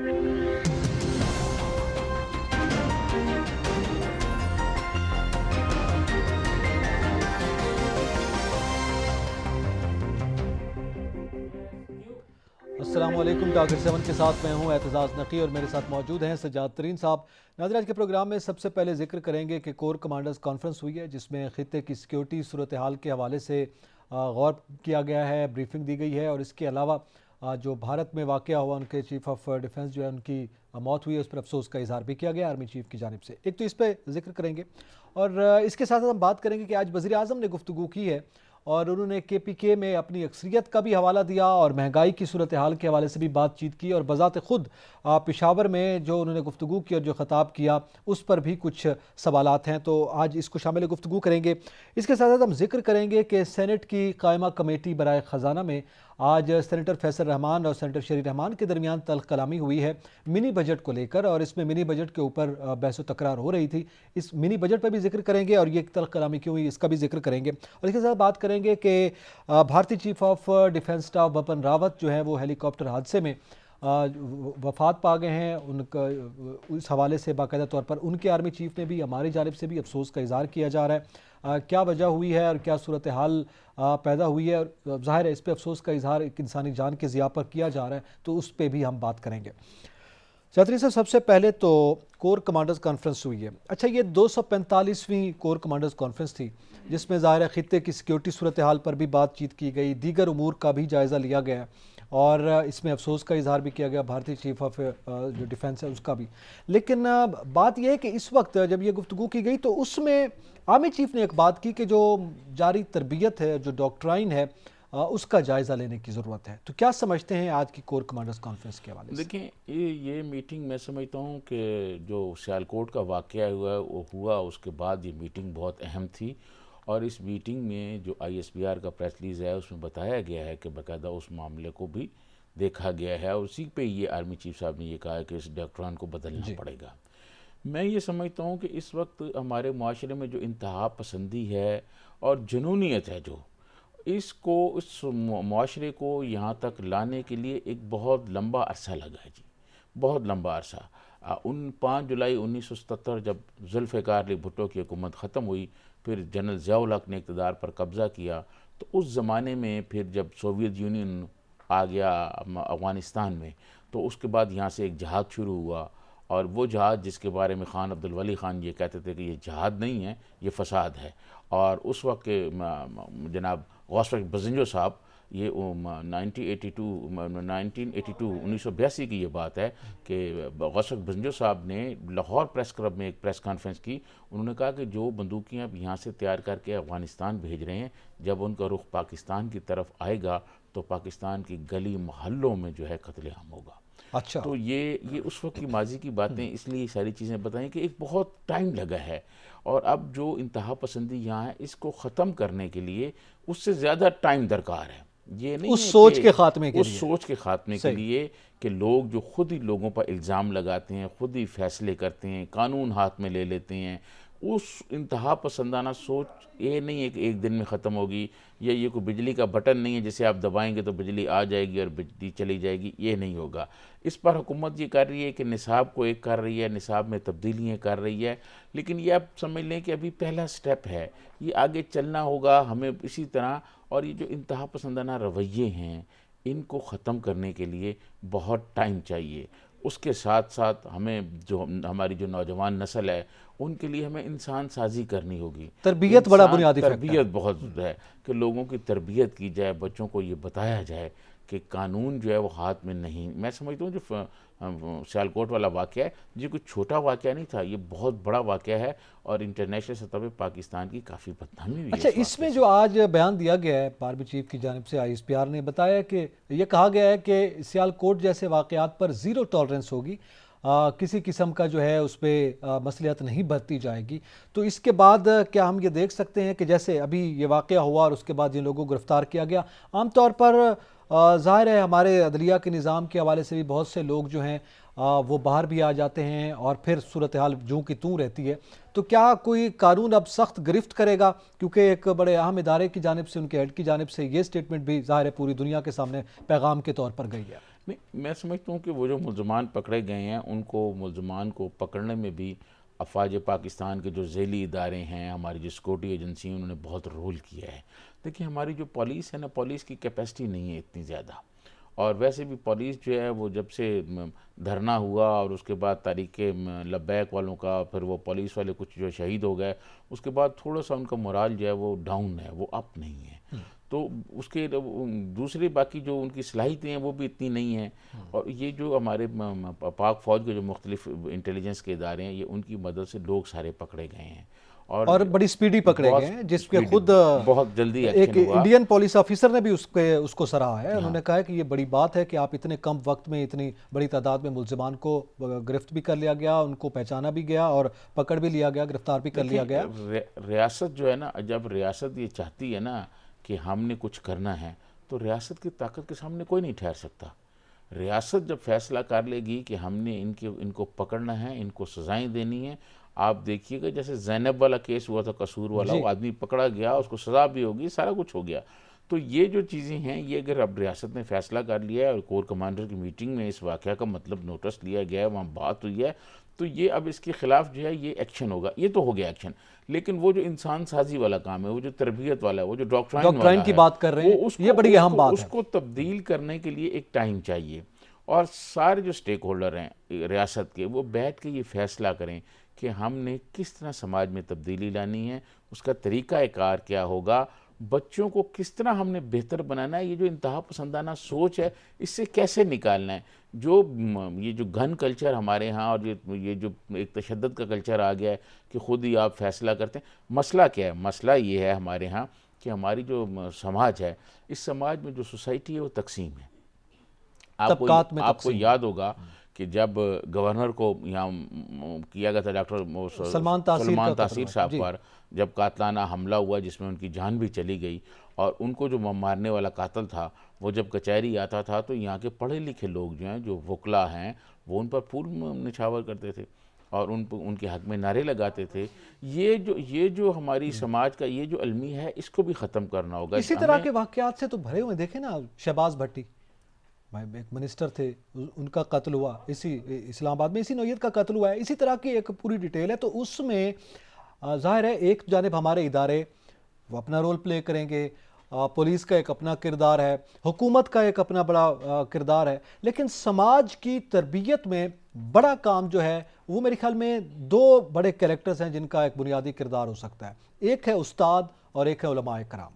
अस्सलाम वालेकुम। टारगेट 7 के साथ मैं हूं एतजाज़ नकी और मेरे साथ मौजूद हैं सज्जाद तरीन साहब। नाज़रीन, आज के प्रोग्राम में सबसे पहले जिक्र करेंगे कि कोर कमांडर्स कॉन्फ्रेंस हुई है, जिसमें खित्ते की सिक्योरिटी सूरत हाल के हवाले से गौर किया गया है, ब्रीफिंग दी गई है। और इसके अलावा जो भारत में वाक़या हुआ, उनके चीफ ऑफ डिफेंस जो है उनकी मौत हुई है, उस पर अफसोस का इजहार भी किया गया आर्मी चीफ की जानिब से। एक तो इस पर जिक्र करेंगे और इसके साथ साथ हम बात करेंगे कि आज वज़ीर आज़म ने गुफ्तगू की है और उन्होंने KPK में अपनी अक्सरियत का भी हवाला दिया और महंगाई की सूरत हाल के हवाले से भी बातचीत की। और बज़ात ख़ुद पेशावर में जो उन्होंने गुफ्तगू की और जो ख़ताब किया उस पर भी कुछ सवालात हैं, तो आज इसको शामिल गुफ्तगू करेंगे। इसके साथ साथ हम जिक्र करेंगे कि सेनेट की कायमा कमेटी बराए ख़जाना में आज सेनेटर फैसल रहमान और सेनेटर शरीर रहमान के दरमियान तल्ख़ कलामी हुई है मिनी बजट को लेकर, और इसमें मिनी बजट के ऊपर बहस व तकरार हो रही थी। इस मिनी बजट पर भी जिक्र करेंगे और ये तल्ख़ कलामी क्यों हुई इसका भी जिक्र करेंगे। और इसके साथ बात करेंगे कि भारतीय chief of defence staff Bipin Rawat जो है वो हेलीकॉप्टर हादसे में वफात पा गए हैं। उनका उस हवाले से बाकायदा तौर पर उनके आर्मी चीफ ने भी हमारी जानिब से भी अफसोस का इजहार किया जा रहा है। क्या वजह हुई है और क्या सूरत हाल पैदा हुई है, और ज़ाहिर है इस पर अफसोस का इजहार एक इंसानी जान के ज़िया पर किया जा रहा है, तो उस पर भी हम बात करेंगे। चौधरी साहब, सबसे पहले तो कोर कमांडर्स कॉन्फ्रेंस हुई है। अच्छा, ये 245वीं कोर कमांडर्स कॉन्फ्रेंस थी, जिसमें ज़ाहिर है खित्ते की सिक्योरिटी सूरत हाल पर भी बातचीत की गई, दीगर उमूर का भी जायज़ा लिया गया और इसमें अफसोस का इजहार भी किया गया भारतीय चीफ ऑफ जो डिफेंस है उसका भी। लेकिन बात यह है कि इस वक्त जब ये गुफ्तगू की गई तो उसमें आर्मी चीफ ने एक बात की कि जो जारी तरबियत है, जो डॉक्ट्राइन है, उसका जायज़ा लेने की ज़रूरत है। तो क्या समझते हैं आज की कोर कमांडर्स कॉन्फ्रेंस के हवाले से? देखिए, ये मीटिंग मैं समझता हूँ कि जो सियालकोट का वाक़या हुआ उसके बाद ये मीटिंग बहुत अहम थी। और इस मीटिंग में जो ISPR का प्रेस रिलीज़ है उसमें बताया गया है कि बाकायदा उस मामले को भी देखा गया है और उसी पे ये आर्मी चीफ साहब ने ये कहा है कि इस डॉक्ट्राइन को बदलना पड़ेगा। मैं ये समझता हूँ कि इस वक्त हमारे माशरे में जो इंतहा पसंदी है और जुनूनियत है, जो इसको इस माशरे को यहाँ तक लाने के लिए एक बहुत लंबा अरसा लगा है जी, बहुत लंबा अरसा। 5 जुलाई 1977 जब जुल्फ़िकार अली भुट्टो की हुकूमत ख़त्म हुई, फिर जनरल ज़िया-उल हक़ ने इक़्तिदार पर कब्ज़ा किया, तो उस ज़माने में फिर जब सोवियत यूनियन आ गया अफ़गानिस्तान में, तो उसके बाद यहाँ से एक जहाद शुरू हुआ। और वो जहाद जिसके बारे में खान अब्दुल वली खान ये कहते थे कि ये जहाद नहीं है, ये फसाद है। और उस वक्त के जनाब गौस बज़ंजो साहब, ये 1982 की ये बात है कि गौस बज़ंजो साहब ने लाहौर प्रेस क्लब में एक प्रेस कॉन्फ्रेंस की। उन्होंने कहा कि जो बंदूकियाँ अब यहाँ से तैयार करके अफ़गानिस्तान भेज रहे हैं, जब उनका रुख पाकिस्तान की तरफ आएगा तो पाकिस्तान की गली मोहल्लों में जो है कत्लेआम होगा। अच्छा, तो ये उस वक्त की माजी की बातें, इसलिए सारी चीज़ें बताएं कि एक बहुत टाइम लगा है। और अब जो इंतहा पसंदी यहाँ है, इसको ख़त्म करने के लिए उससे ज़्यादा टाइम दरकार है। ये नहीं उस है सोच कि के खात्मे के उस लिए सोच के ख़ात्मे के लिए कि लोग जो खुद ही लोगों पर इल्ज़ाम लगाते हैं, खुद ही फैसले करते हैं, कानून हाथ में ले लेते हैं, उस इंतहा पसंदाना सोच ये नहीं है कि एक दिन में ख़त्म होगी, या ये कोई बिजली का बटन नहीं है जिसे आप दबाएंगे तो बिजली आ जाएगी और बिजली चली जाएगी, ये नहीं होगा। इस पर हुकूमत ये कर रही है कि निसाब को एक कर रही है, निसाब में तब्दीलियाँ कर रही है, लेकिन ये आप समझ लें कि अभी पहला स्टेप है, ये आगे चलना होगा हमें इसी तरह। और ये जो इंतहा पसंदाना रवैये हैं, इनको ख़त्म करने के लिए बहुत टाइम चाहिए। उसके साथ साथ हमें जो हमारी जो नौजवान नस्ल है, उनके लिए हमें इंसान साजी करनी होगी। तरबियत बड़ा बुनियादी फैक्टर है। तरबियत बहुत है कि लोगों की तरबियत की जाए, बच्चों को ये बताया जाए कि कानून जो है वो हाथ में नहीं। मैं समझता हूँ जो सियालकोट वाला वाक़या है, ये कोई छोटा वाक़या नहीं था, ये बहुत बड़ा वाक़या है और इंटरनेशनल सतह पर पाकिस्तान की काफ़ी बदनामी हुई है। अच्छा, इसमें जो आज बयान दिया गया है आर्मी चीफ की जानिब से, ISPR ने बताया कि ये कहा गया है कि सियालकोट जैसे वाक़यात पर ज़ीरो टॉलरेंस होगी, किसी किस्म का जो है उस पर मसलियत नहीं बरती जाएगी। तो इसके बाद क्या हम ये देख सकते हैं कि जैसे अभी ये वाक़या हुआ और उसके बाद जिन लोगों को गिरफ़्तार किया गया, आमतौर पर ज़ाहिर है हमारे अदलिया के निज़ाम के हवाले से भी बहुत से लोग जो हैं वो बाहर भी आ जाते हैं और फिर सूरत हाल जूँ की तूँ रहती है। तो क्या कोई कानून अब सख्त गिरफ्त करेगा, क्योंकि एक बड़े अहम इदारे की जानिब से, उनके हेड की जानिब से ये स्टेटमेंट भी ज़ाहिर है पूरी दुनिया के सामने पैगाम के तौर पर गई है। नहीं, मैं समझता हूँ कि वो जो मुल्ज़मान पकड़े गए हैं उनको मुल्ज़मान को पकड़ने में भी अफवाज पाकिस्तान के जो झेली इदारे हैं, हमारी जो सिक्योरिटी एजेंसी हैं, उन्होंने बहुत रोल किया है। देखिए हमारी जो पुलिस है ना, पुलिस की कैपेसिटी नहीं है इतनी ज़्यादा। और वैसे भी पुलिस जो है वो जब से धरना हुआ और उसके बाद तारीख़ लब्बैक वालों का, फिर वो पुलिस वाले कुछ जो शहीद हो गए, उसके बाद थोड़ा सा उनका मोराल जो है वो डाउन है, वो अप नहीं है। तो उसके दूसरे बाकी जो उनकी सलाहियतें हैं वो भी इतनी नहीं हैं। और ये जो हमारे पाक फ़ौज के जो मुख्तलिफ इंटेलिजेंस के इदारे हैं, ये उनकी मदद से लोग सारे पकड़े गए हैं और बड़ी स्पीडी पकड़े गए हैं, जिसके खुद बहुत जल्दी एक एक्शन हुआ। इंडियन पुलिस ऑफिसर ने भी उसको सराहा है। उन्होंने कहा है कि ये बड़ी बात है कि आप इतने कम वक्त में इतनी बड़ी तादाद में मुल्ज़िमान को गिरफ्त भी कर लिया गया, उनको पहचाना भी गया और पकड़ भी लिया गया, गिरफ्तार भी कर लिया गया। रियासत जो है ना, जब रियासत ये चाहती है ना कि हमने कुछ करना है, तो रियासत की ताकत के सामने कोई नहीं ठहर सकता। रियासत जब फैसला कर लेगी कि हमने इनको पकड़ना है, इनको सज़ाएं देनी है। आप देखिएगा जैसे ज़ैनब वाला केस हुआ था, कसूर वाला, वो आदमी पकड़ा गया, उसको सज़ा भी होगी, सारा कुछ हो गया। तो ये जो चीज़ें हैं, ये अगर अब रियासत ने फैसला कर लिया है और कोर कमांडर की मीटिंग में इस वाक़या का मतलब नोटिस लिया गया है, वहाँ बात हुई है, तो ये अब इसके ख़िलाफ़ जो है ये एक्शन होगा। ये तो हो गया एक्शन, लेकिन वो जो इंसान साजी वाला काम है, वो जो तरबियत वाला है, वो जो डॉक्ट्राइन की बात कर रहे हैं, ये बड़ी अहम बात है। उसको तब्दील करने के लिए एक टाइम चाहिए और सारे जो स्टेक होल्डर हैं रियासत के, वो बैठ के ये फैसला करें कि हमने किस तरह समाज में तब्दीली लानी है, उसका तरीक़ाकार क्या होगा, बच्चों को किस तरह हमने बेहतर बनाना है। ये जो इंतहा पसंदाना सोच है, इससे कैसे निकालना है। ये जो घन कल्चर हमारे यहाँ और ये जो एक तशद्दुद का कल्चर आ गया है कि ख़ुद ही आप फैसला करते हैं। मसला क्या है? मसला ये है हमारे यहाँ कि हमारी जो समाज है, इस समाज में जो सोसाइटी है वो तकसीम है। आपको याद होगा कि जब गवर्नर को यहाँ किया गया था डॉक्टर सलमान तासीर साहब पर, जब कातलाना हमला हुआ जिसमें उनकी जान भी चली गई, और उनको जो मारने वाला कातल था वो जब कचहरी आता था तो यहाँ के पढ़े लिखे लोग जो हैं, जो वकला हैं, वो उन पर फूल निछावर करते थे और उनके हक़ में नारे लगाते थे। ये जो हमारी समाज का ये जो अलमी है, इसको भी ख़त्म करना होगा। इसी तरह के वाक़यात से तो भरे हुए, देखें ना, शहबाज भट्टी एक मिनिस्टर थे, उनका कत्ल हुआ इसी इस्लामाबाद में, इसी नौयत का कत्ल हुआ है। इसी तरह की एक पूरी डिटेल है। तो उसमें ज़ाहिर है एक जानिब हमारे इदारे वो अपना रोल प्ले करेंगे, पुलिस का एक अपना किरदार है, हुकूमत का एक अपना बड़ा किरदार है, लेकिन समाज की तरबियत में बड़ा काम जो है वो मेरे ख्याल में दो बड़े कैरेक्टर्स हैं जिनका एक बुनियादी किरदार हो सकता है। एक है उस्ताद और एक है उलमाए कराम।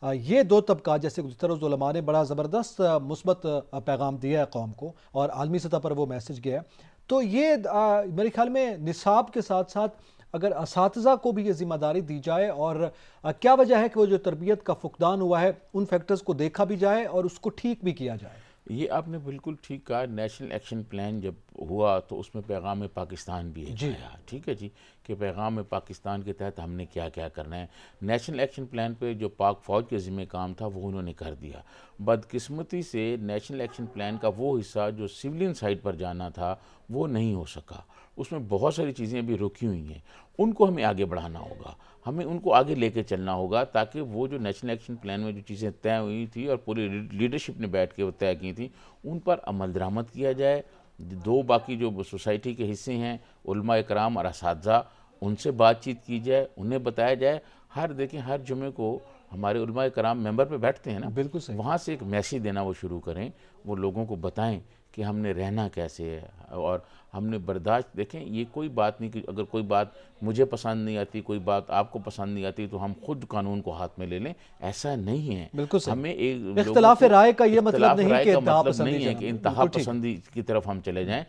ये दो तबका, जैसे गुज़श्ता उलमा ने बड़ा ज़बरदस्त मुस्बत पैगाम दिया है कौम को और आलमी सतह पर वो मैसेज गया है। तो ये मेरे ख्याल में निसाब के साथ साथ अगर असातिज़ा को भी ये ज़िम्मेदारी दी जाए और क्या वजह है कि वो जो तरबियत का फुकदान हुआ है, उन फैक्टर्स को देखा भी जाए और उसको ठीक भी किया जाए। ये आपने बिल्कुल ठीक कहा। नेशनल एक्शन प्लान जब हुआ तो उसमें पैगाम पाकिस्तान भी आया, ठीक है जी, कि पैगाम पाकिस्तान के तहत हमने क्या क्या करना है। नेशनल एक्शन प्लान पे जो पाक फ़ौज के ज़िम्मे काम था वो उन्होंने कर दिया। बदकिस्मती से नेशनल एक्शन प्लान का वो हिस्सा जो सिविलियन साइड पर जाना था वो नहीं हो सका। उसमें बहुत सारी चीज़ें अभी रुकी हुई हैं, उनको हमें आगे बढ़ाना होगा, हमें उनको आगे लेके चलना होगा, ताकि वो जो नेशनल एक्शन प्लान में जो चीज़ें तय हुई थी और पूरी लीडरशिप ने बैठ के वो तय की थी, उन पर अमल दरामद किया जाए। दो बाकी जो सोसाइटी के हिस्से हैं, उलमा इकराम और असातिज़ा, उनसे बातचीत की जाए, उन्हें बताया जाए। देखें हर जुमे को हमारे उलमा इकराम मेंबर पे बैठते हैं ना, बिल्कुल सही, वहाँ से एक मैसेज देना वो शुरू करें, वो लोगों को बताएं कि हमने रहना कैसे है और हमने बर्दाश्त। देखें ये कोई बात नहीं कि अगर कोई बात मुझे पसंद नहीं आती, कोई बात आपको पसंद नहीं आती, तो हम खुद कानून को हाथ में ले लें, ऐसा नहीं है। बिल्कुल हमें एक इख्तिलाफ राय का ये मतलब नहीं कि इंतहा पसंदी की तरफ हम चले जाएं।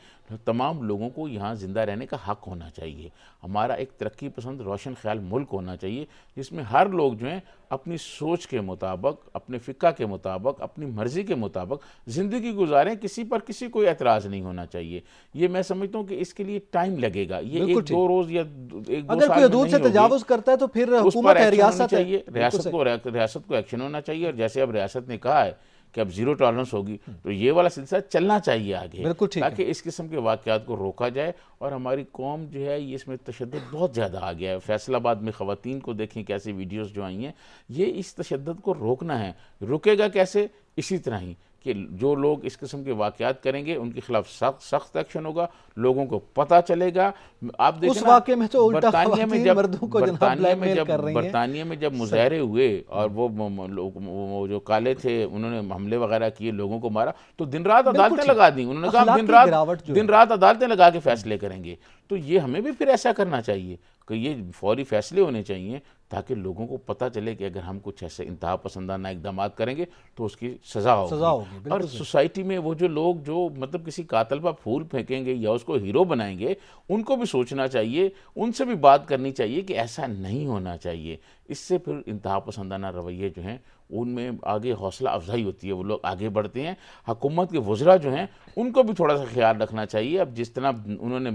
तमाम लोगों को यहाँ ज़िंदा रहने का हक़ होना चाहिए। हमारा एक तरक्की पसंद रोशन ख्याल मुल्क होना चाहिए, जिसमें हर लोग जो हैं अपनी सोच के मुताबिक, अपने फ़िक्र के मुताबिक, अपनी मर्ज़ी के मुताबिक ज़िंदगी गुजारें। किसी पर किसी कोई एतराज़ नहीं होना चाहिए। ये मैं समझता हूँ कि इसके लिए टाइम लगेगा। ये एक दो रोज़ या एक दो साल हदूद से तजावुज़ करता है तो फिर हुकूमत है, रियासत है, रियासत को एक्शन होना चाहिए। और जैसे अब रियासत ने कहा है कि अब ज़ीरो टॉलरेंस होगी, तो ये वाला सिलसिला चलना चाहिए आगे, ताकि इस किस्म के वाक़यात को रोका जाए। और हमारी कौम जो है ये इसमें तशद्दुद बहुत ज़्यादा आ गया है। फैसलाबाद में ख़वातीन को देखें कैसे वीडियोज़ जो आई हैं, ये इस तशद्दुद को रोकना है। रुकेगा कैसे? इसी तरह ही कि जो लोग इस किस्म के वाक़यात करेंगे उनके खिलाफ सख्त एक्शन होगा, लोगों को पता चलेगा। आप देखें उस ना, वाकये में तो उल्टा बरतानिया में ख़वातीन जब मर्दों को जनाब ब्लैकमेल कर रही हैं। बरतानिया में जब सही। मुजाहरे हुए और वो जो काले थे उन्होंने हमले वगैरह किए, लोगों को मारा, तो दिन रात बिल्कुल अदालतें ठीक। लगा दी। उन्होंने कहा हम अखलाकी गिरावट जो दिन है। रात अदालतें लगा के फैसले करेंगे। तो ये हमें भी फिर ऐसा करना चाहिए कि ये फौरी फैसले होने चाहिए, ताकि लोगों को पता चले कि अगर हम कुछ ऐसे इंतहा पसंदाना इकदाम करेंगे तो उसकी सज़ा सज़ा होगी। होगी, और बिल्कुल सही। सोसाइटी में वो जो लोग जो मतलब किसी कातल पर फूल फेंकेंगे या उसको हीरो बनाएंगे, उनको भी सोचना चाहिए, उनसे भी बात करनी चाहिए कि ऐसा नहीं होना चाहिए। इससे फिर इंतहा पसंदाना रवैये जो हैं उनमें आगे हौसला अफजाई होती है, वो लोग आगे बढ़ते हैं। हुकूमत के वज़रा जो हैं उनको भी थोड़ा सा ख्याल रखना चाहिए। अब जिस तरह उन्होंने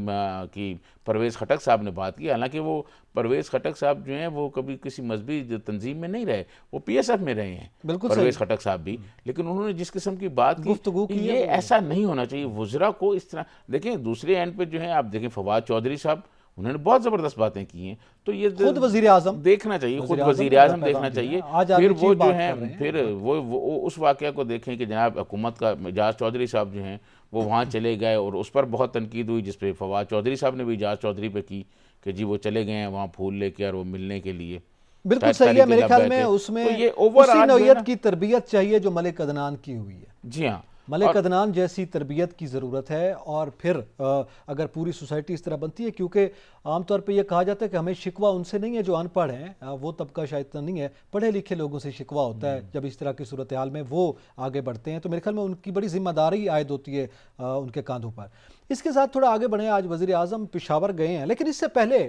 कि परवेज़ खटक साहब ने बात की, हालांकि वो परवेज़ खटक साहब जो हैं वो कभी किसी मजहबी तंजीम में नहीं रहे, वो PSF में रहे हैं, बिल्कुल परवेज़ सही। खटक साहब भी। लेकिन उन्होंने जिस किस्म की बात की, गुफ्तगू की है ये वो। ऐसा नहीं होना चाहिए। वज़रा को इस तरह देखें, दूसरे एंड पे जो है आप देखें फवाद चौधरी साहब, उन्होंने बहुत ज़बरदस्त बातें की हैं। तो ये खुद वज़ीर आज़म देखना चाहिए, खुद वज़ीर वज़ीर ने आज़म पैगाम देखना दिया है। चाहिए। आज फिर आर्मी वो चीफ जो बात हैं कर रहे हैं। फिर वो उस वाक़या को देखें कि जनाब हुकूमत का एजाज चौधरी साहब जो हैं वो वहाँ चले गए और उस पर बहुत तनकीद हुई, जिस पे फवाद चौधरी साहब ने भी एजाज चौधरी पे की कि जी वो चले गए हैं वहाँ फूल लेके और वो मिलने के लिए बिल्कुल सही है। मेरे ख्याल में तो उसमें ये उसी ओवरऑल नौइयत की तरबियत चाहिए जो मलिक अदनान की हुई है। जी हाँ। मलिक अदनान जैसी तरबियत की ज़रूरत है। और फिर अगर पूरी सोसाइटी इस तरह बनती है, क्योंकि आमतौर पे ये कहा जाता है कि हमें शिकवा उनसे नहीं है जो अनपढ़ हैं, वो तबका शायद इतना नहीं है, पढ़े लिखे लोगों से शिकवा होता है जब इस तरह की सूरत हाल में वो आगे बढ़ते हैं। तो मेरे ख्याल में उनकी बड़ी जिम्मेदारी आयद होती है उनके कांधों पर। इसके साथ थोड़ा आगे बढ़ें। आज वज़ीर आज़म पेशावर गए हैं, लेकिन इससे पहले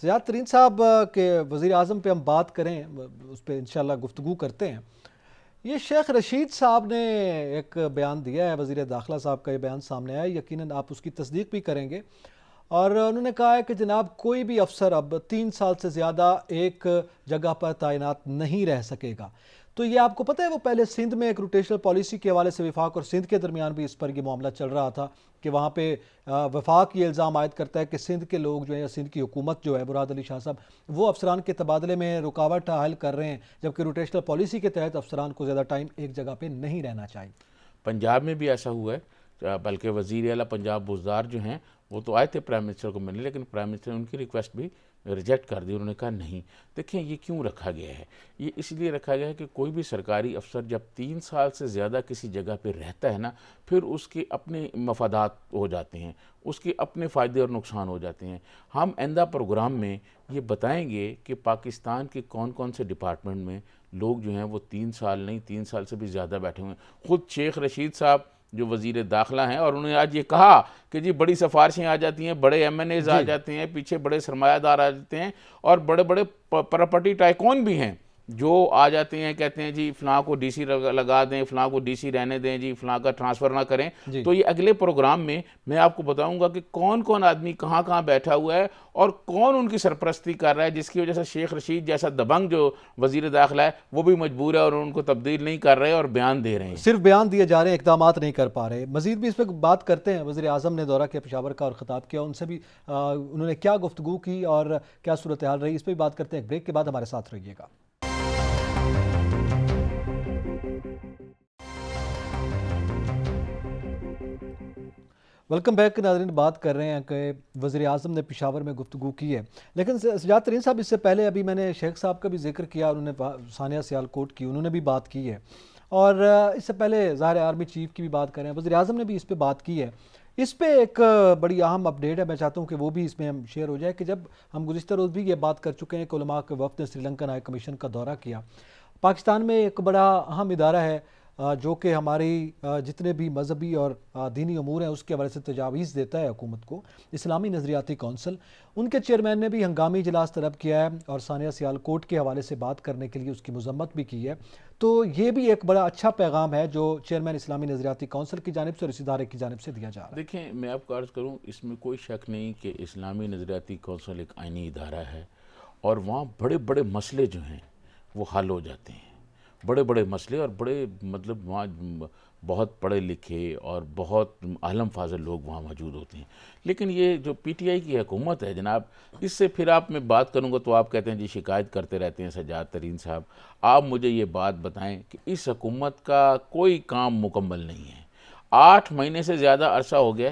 ज़ियाद तरीन साहब के वज़ीर आज़म पे हम बात करें, उस पर इंशाल्लाह गुफ्तगू करते हैं। ये शेख रशीद साहब ने एक बयान दिया है, वज़ीर दाखिला साहब का ये बयान सामने आया, यकीनन आप उसकी तस्दीक भी करेंगे। और उन्होंने कहा है कि जनाब कोई भी अफसर अब 3 साल से ज़्यादा एक जगह पर तैनात नहीं रह सकेगा। तो ये आपको पता है, वो पहले सिंध में एक रोटेशनल पॉलिसी के हवाले से वफाक और सिंध के दरमियान भी इस पर ये मामला चल रहा था कि वहाँ पे वफाक ये इल्ज़ाम आयद करता है कि सिंध के लोग जो है या सिंध की हुकूमत जो है, मुराद अली शाह साहब, वो अफसरान के तबादले में रुकावट हायल कर रहे हैं, जबकि रोटेशनल पॉलिसी के तहत अफसरान को ज़्यादा टाइम एक जगह पर नहीं रहना चाहिए। पंजाब में भी ऐसा हुआ है, बल्कि वज़ीर आला पंजाब बुज़दार जो हैं वो तो आए थे प्राइम मिनिस्टर को मिलने, लेकिन प्राइम मिनिस्टर ने उनकी रिक्वेस्ट भी रिजेक्ट कर दी। उन्होंने कहा नहीं। देखें ये क्यों रखा गया है, ये इसलिए रखा गया है कि कोई भी सरकारी अफसर जब 3 साल से ज़्यादा किसी जगह पे रहता है ना, फिर उसके अपने मफादात हो जाते हैं, उसके अपने फ़ायदे और नुकसान हो जाते हैं। हम आइंदा प्रोग्राम में ये बताएंगे कि पाकिस्तान के कौन कौन से डिपार्टमेंट में लोग जो हैं वो 3 साल नहीं 3 साल से भी ज़्यादा बैठे हुए हैं। ख़ुद शेख रशीद साहब जो वज़ीर दाखिला हैं, और उन्होंने आज ये कहा कि जी बड़ी सिफारिशें आ जाती हैं, बड़े MNAs आ जाते हैं, पीछे बड़े सरमायादार आ जाते हैं और बड़े बड़े प्रॉपर्टी टाइकून भी हैं जो आ जाते हैं, कहते हैं जी फ़लाँ को DC लगा दें, फ़लाँ को DC रहने दें, जी फ़लाँ का ट्रांसफ़र ना करें। तो ये अगले प्रोग्राम में मैं आपको बताऊंगा कि कौन कौन आदमी कहाँ कहाँ बैठा हुआ है और कौन उनकी सरपरस्ती कर रहा है, जिसकी वजह से शेख रशीद जैसा दबंग जो वज़ीर दाखिला है वो भी मजबूर है और उनको तब्दील नहीं कर रहे और बयान दे रहे हैं, सिर्फ बयान दिए जा रहे हैं, इकदाम नहीं कर पा रहे। मज़ीद भी इस पर बात करते हैं। वज़ीर आज़म ने दौरा किया पेशावर का और ख़िताब किया, उनसे भी उन्होंने क्या गुफ्तगू की और क्या सूरत हाल रही, इस पर भी बात करते हैं। ब्रेक के बाद हमारे साथ रहिएगा। वेलकम बैक नाज़रीन। बात कर रहे हैं कि वज़ीर आज़म ने पेशावर में गुफ्तगू की है, लेकिन सजाद तरीन साहब इससे पहले अभी मैंने शेख साहब का भी जिक्र किया, उन्होंने सानिया सियालकोट की उन्होंने भी बात की है, और इससे पहले ज़ाहिर आर्मी चीफ़ की भी बात करें, वज़ीर आज़म ने भी इस पर बात की है। इस पर एक बड़ी अहम अपडेट है, मैं चाहता हूँ कि वो भी इसमें हम शेयर हो जाए कि जब हम गुज़िश्ता रोज़ भी ये बात कर चुके हैं कि उलमा के वफ़द ने श्रीलंकन हाई कमीशन का दौरा किया। पाकिस्तान में एक बड़ा अहम इदारा है जो कि हमारी जितने भी मजहबी और दीनी अमूर हैं उसके हवाले से तजावीज़ देता है हुकूमत को, इस्लामी नज़रियाती कौंसल, उनके चेयरमैन ने भी हंगामी इजलास तलब किया है और सानिया सियालकोट के हवाले से बात करने के लिए उसकी मजम्मत भी की है। तो ये भी एक बड़ा अच्छा पैगाम है जो चेयरमैन इस्लामी नज़रियाती कौंसल की जानिब से और इस इदारे की जानिब से दिया जा रहा है। देखें, मैं आपको अर्ज़ करूँ, इसमें कोई शक नहीं कि इस्लामी नज़रियाती कौंसल एक आइनी इदारा है और वहाँ बड़े बड़े मसले जो हैं वो हल हो जाते हैं। बड़े बड़े मसले और बड़े मतलब वहाँ बहुत पढ़े लिखे और बहुत आलम फाजल लोग वहाँ मौजूद होते हैं। लेकिन ये जो पीटीआई की हुकूमत है जनाब, इससे फिर आप मैं बात करूँगा तो आप कहते हैं जी शिकायत करते रहते हैं सज्जाद तरीन साहब। आप मुझे ये बात बताएं कि इस हुकूमत का कोई काम मुकम्मल नहीं है। 8 महीने से ज़्यादा अरसा हो गया,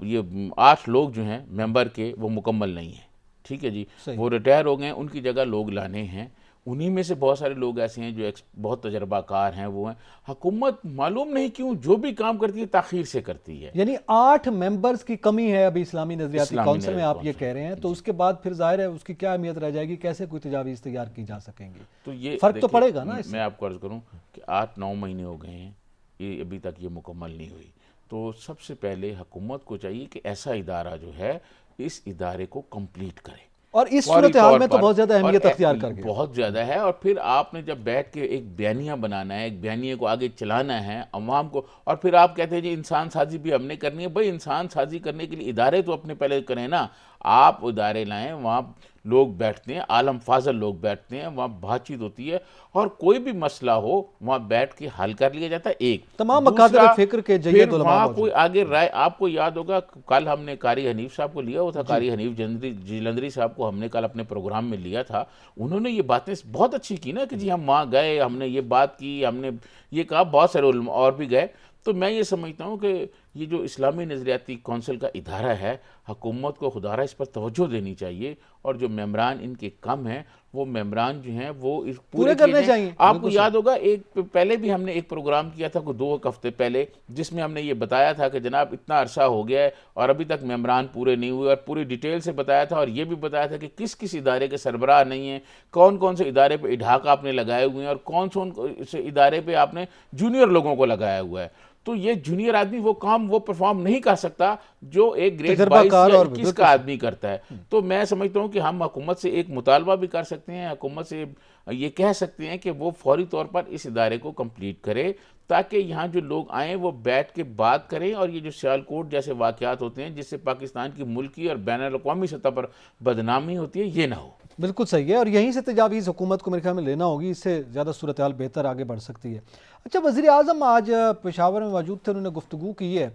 ये 8 लोग जो हैं मेंबर के वो मुकम्मल नहीं हैं, ठीक है जी। सही। वो रिटायर हो गए हैं, उनकी जगह लोग लाने हैं। उन्हीं में से बहुत सारे लोग ऐसे हैं जो बहुत तजर्बाकार हैं, वो हैं। हुकूमत मालूम नहीं क्यों जो भी काम करती है ताख़ीर से करती है। यानी 8 मेंबर्स की कमी है अभी इस्लामी नजरियाती इस्लामी काउंसिल में, आप ये कौंसिल कह रहे हैं, तो उसके बाद फिर जाहिर है उसकी क्या अहमियत रह जाएगी, कैसे कोई तजावीज़ तैयार की जा सकेंगी? तो ये फर्क तो देखिए, पड़ेगा ना इससे। मैं आपको अर्ज़ करूं कि 8-9 महीने हो गए हैं, ये अभी तक ये मुकम्मल नहीं हुई। तो सबसे पहले हुकूमत को चाहिए कि ऐसा इदारा जो है इस इदारे को कंप्लीट करे और इस फौरी सूरत हाल तौर में तो पर। बहुत ज़्यादा और अहमियत अख्तियार कर गया। बहुत ज़्यादा है। और फिर आपने जब बैठ के एक बयानिया बनाना है, एक बयानिए को आगे चलाना है अवाम को, और फिर आप कहते हैं जी इंसान साजी भी हमने करनी है। भाई इंसान साजी करने के लिए इदारे तो अपने पहले करें ना। आप इदारे लाएं, वहाँ लोग बैठते हैं, आलम फाजल लोग बैठते हैं, वहाँ बातचीत होती है और कोई भी मसला हो वहाँ बैठ के हल कर लिया जाता है। एक तमाम दूसरा, मकादर फिक्र के फिर जय्यद उलमा वहाँ मौजूद। कोई आगे राय, आपको याद होगा कल हमने कारी हनीफ साहब को लिया हुआ था, कारी हनीफ जलंधरी साहब को हमने कल अपने प्रोग्राम में लिया था। उन्होंने ये बातें बहुत अच्छी की ना कि जी हम वहाँ गए, हमने ये बात की, हमने ये कहा, बहुत सारे उलमा और भी गए। तो मैं ये समझता हूँ कि ये जो इस्लामी नज़रियाती कौंसिल का इदारा है, हुकूमत को खुदारा इस पर तवज्जो देनी चाहिए। और जो मेम्बरान इनके कम हैं, वो मेम्बरान जो हैं वो इस पूरे किए करने जाएं। चाहिए। आपको बिल्कुल याद होगा एक पहले भी हमने एक प्रोग्राम किया था, कोई 2 हफ्ते पहले, जिसमें हमने ये बताया था कि जनाब इतना अरसा हो गया है और अभी तक मेम्बरान पूरे नहीं हुए, और पूरी डिटेल से बताया था। और ये भी बताया था कि किस किस इदारे के सरबराह नहीं है, कौन कौन से इदारे पर इढाक आपने लगाए हुए हैं और कौन से इदारे पर आपने जूनियर लोगों को लगाया हुआ है। तो ये जूनियर आदमी वो काम वो परफॉर्म नहीं कर सकता जो एक ग्रेड 22 या 21 का आदमी करता है। तो मैं समझता हूँ कि हम हुकूमत से एक मुतालबा भी कर सकते हैं, हुकूमत से ये कह सकते हैं कि वो फौरी तौर पर इस इदारे को कंप्लीट करे, ताकि यहाँ जो लोग आएँ वो बैठ के बात करें। और ये जो सियालकोट जैसे वाक़यात होते हैं जिससे पाकिस्तान की मुल्की और बैन अल-अक़वामी सतह पर बदनामी होती है, ये ना हो। बिल्कुल सही है, और यहीं से तजावीज़ हुकूमत को मेरे ख्याल में लेना होगी, इससे ज़्यादा सूरत हाल बेहतर आगे बढ़ सकती है। अच्छा, वज़ीर आज़म आज पेशावर में मौजूद थे, उन्होंने गुफ्तगू की है।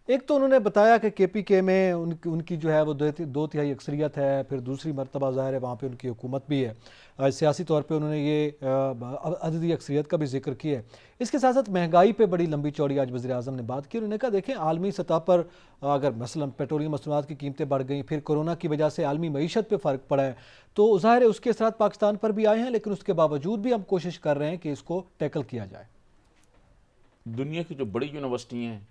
एक तो उन्होंने बताया कि केपीके में उनकी जो है वो 2/3 अक्सरियत है, फिर दूसरी मरतबा ज़ाहिर है वहाँ पे उनकी हुकूमत भी है। सियासी तौर पे उन्होंने ये अददी अक्सरियत का भी जिक्र किया है। इसके साथ साथ महंगाई पे बड़ी लंबी चौड़ी आज वज़ीर आज़म ने बात की। उन्होंने कहा देखें आलमी सतह पर अगर मसलन पेट्रोलियम मसनूआत की कीमतें बढ़ गई, फिर कोरोना की वजह से आलमी मईशत पे फ़र्क पड़ा है, तो ज़ाहिर है उसके असरात पाकिस्तान पर भी आए हैं, लेकिन उसके बावजूद भी हम कोशिश कर रहे हैं कि इसको टैकल किया जाए। दुनिया की जो बड़ी यूनिवर्सिटी हैं,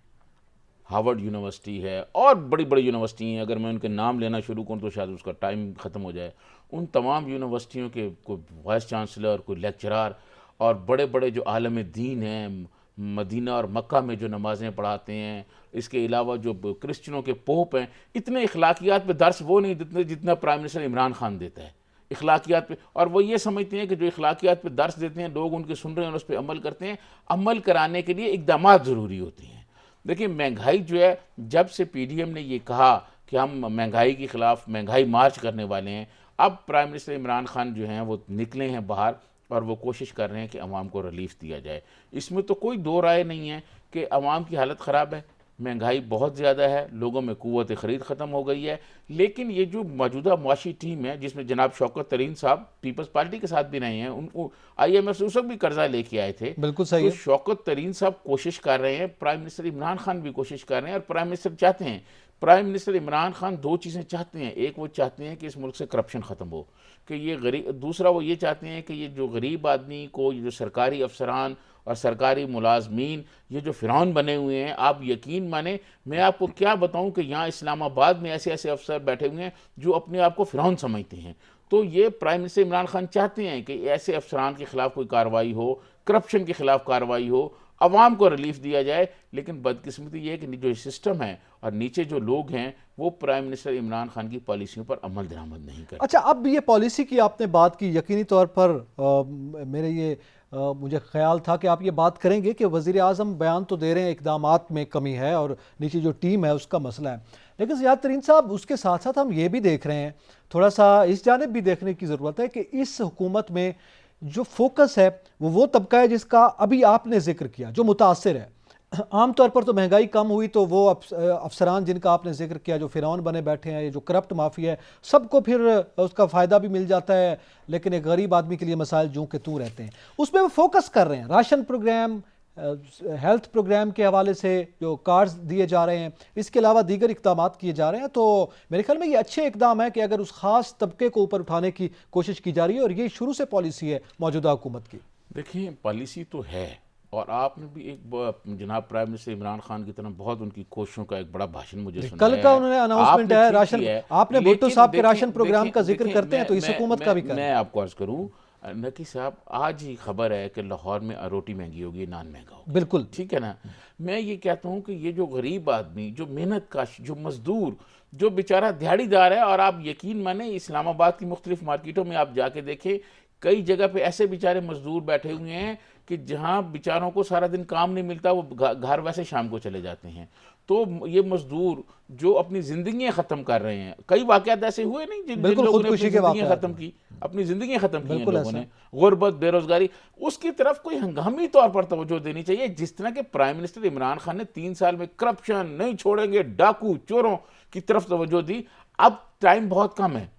हार्वर्ड यूनिवर्सिटी है और बड़ी बड़ी यूनिवर्सिटी हैं, अगर मैं उनके नाम लेना शुरू करूँ तो शायद उसका टाइम ख़त्म हो जाए। उन तमाम यूनिवर्सिटियों के कोई वाइस चांसलर, कोई लेक्चरार और बड़े बड़े जो आलम दीन हैं, मदीना और मक्का में जो नमाज़ें पढ़ाते हैं, इसके अलावा जो क्रिश्चियनों के पोप हैं, इतने इखलाकियात पे दर्स वो नहीं देते जितना प्राइम मिनिस्टर इमरान खान देता है इखलाकियात पे। और वो ये समझते हैं कि जो इखलाकियात पे दर्स देते हैं लोग उनके सुन रहे हैं और उस पर अमल करते हैं। अमल कराने के लिए इक़दाम ज़रूरी होती हैं। देखिए महंगाई जो है, जब से पीडीएम ने ये कहा कि हम महंगाई के ख़िलाफ़ महंगाई मार्च करने वाले हैं, अब प्राइम मिनिस्टर इमरान खान जो हैं वो निकले हैं बाहर और वो कोशिश कर रहे हैं कि अवाम को रिलीफ दिया जाए। इसमें तो कोई दो राय नहीं है कि अवाम की हालत ख़राब है, महंगाई बहुत ज़्यादा है, लोगों में क़ुव्वत ख़रीद ख़त्म हो गई है। लेकिन ये जो मौजूदा मुआशी टीम है जिसमें जनाब शौकत तरीन साहब पीपल्स पार्टी के साथ भी रहे हैं, उनको IMF से उस वक्त भी कर्जा लेके आए थे। बिल्कुल सही तो है। शौकत तरीन साहब कोशिश कर रहे हैं, प्राइम मिनिस्टर इमरान खान भी कोशिश कर रहे हैं। और प्राइम मिनिस्टर चाहते हैं, प्राइम मिनिस्टर इमरान खान 2 चीज़ें चाहते हैं। एक वो चाहते हैं कि इस मुल्क से करप्शन ख़त्म हो, कि ये गरीब, दूसरा वो ये चाहते हैं कि ये जो गरीब आदमी को, ये जो सरकारी अफसरान और सरकारी मुलाजमीन, ये जो फ़िरौन बने हुए हैं, आप यकीन माने, मैं आपको क्या बताऊं कि यहाँ इस्लामाबाद में ऐसे ऐसे अफसर बैठे हुए हैं जो अपने आप को फ़िरौन समझते हैं। तो ये प्राइम मिनिस्टर इमरान खान चाहते हैं कि ऐसे अफसरान के ख़िलाफ़ कोई कार्रवाई हो, करप्शन के ख़िलाफ़ कार्रवाई हो, अवाम को रिलीफ दिया जाए। लेकिन बदकिस्मती ये है कि जो सिस्टम है और नीचे जो लोग हैं वो प्राइम मिनिस्टर इमरान खान की पॉलिसियों पर अमल दरामद नहीं करते। अच्छा, अब ये पॉलिसी की आपने बात की, यकीनी तौर पर मेरे ये मुझे ख्याल था कि आप ये बात करेंगे कि वज़ीर आज़म बयान तो दे रहे हैं इक़दामात में कमी है और नीचे जो टीम है उसका मसला है, लेकिन ज़ियाद तरीन साहब उसके साथ साथ हम ये भी देख रहे हैं, थोड़ा सा इस जानिब भी देखने की ज़रूरत है कि इस हुकूमत में जो फोकस है वो तबका है जिसका अभी आपने जिक्र किया, जो मुतासिर है। आमतौर पर तो महंगाई कम हुई तो वो अफसरान जिनका आपने जिक्र किया, जो फिरौन बने बैठे हैं, ये जो करप्ट माफिया है, सबको फिर उसका फ़ायदा भी मिल जाता है, लेकिन एक गरीब आदमी के लिए मसाइल जूं के तू रहते हैं। उसमें वो फोकस कर रहे हैं, राशन प्रोग्राम, हेल्थ प्रोग्राम के हवाले से जो कार्ड्स दिए जा रहे हैं, इसके अलावा दीगर इकदाम किए जा रहे हैं। तो मेरे ख्याल में ये अच्छे इकदाम है कि अगर उस खास तबके को ऊपर उठाने की कोशिश की जा रही है, और ये शुरू से पॉलिसी है मौजूदा हुकूमत की। देखिए, पॉलिसी तो है, और आपने भी एक जनाब प्राइम मिनिस्टर इमरान खान की तरफ बहुत उनकी कोशिशों का एक बड़ा भाषण मुझे सुनाया कल का उन्होंने अनाउंसमेंट है राशन, आपने भुट्टो लेकिन साहब के देखिए राशन प्रोग्राम का जिक्र देखिए, करते हैं तो इस हुकूमत का भी करें। मैं आपको अर्ज करूं, नकी साहब, आज ही खबर है कि लाहौर में रोटी महंगी होगी, नान महंगा होगा। बिल्कुल ठीक है ना। मैं ये कहता हूं कि ये जो गरीब आदमी, जो मेहनत कश, जो मजदूर, जो बेचारा दिहाड़ीदार है, और आप यकीन माने इस्लामाबाद की मुख्तलिफ मार्केटों में आप जाके देखें, कई जगह पे ऐसे बेचारे मजदूर बैठे हुए हैं कि जहां बेचारों को सारा दिन काम नहीं मिलता, वो घर वैसे शाम को चले जाते हैं। तो ये मजदूर जो अपनी जिंदगियां खत्म कर रहे हैं, कई वाकयात ऐसे हुए नहीं जिन लोगों ने अपनी जिंदगियां खत्म की, अपनी जिंदगियां खत्म की हैं लोगों ने, गुर्बत, बेरोजगारी, उसकी तरफ कोई हंगामी तौर पर तवज्जो देनी चाहिए। जिस तरह के प्राइम मिनिस्टर इमरान खान ने 3 साल में करप्शन नहीं छोड़ेंगे, डाकू चोरों की तरफ तवज्जो दी। अब टाइम बहुत कम है,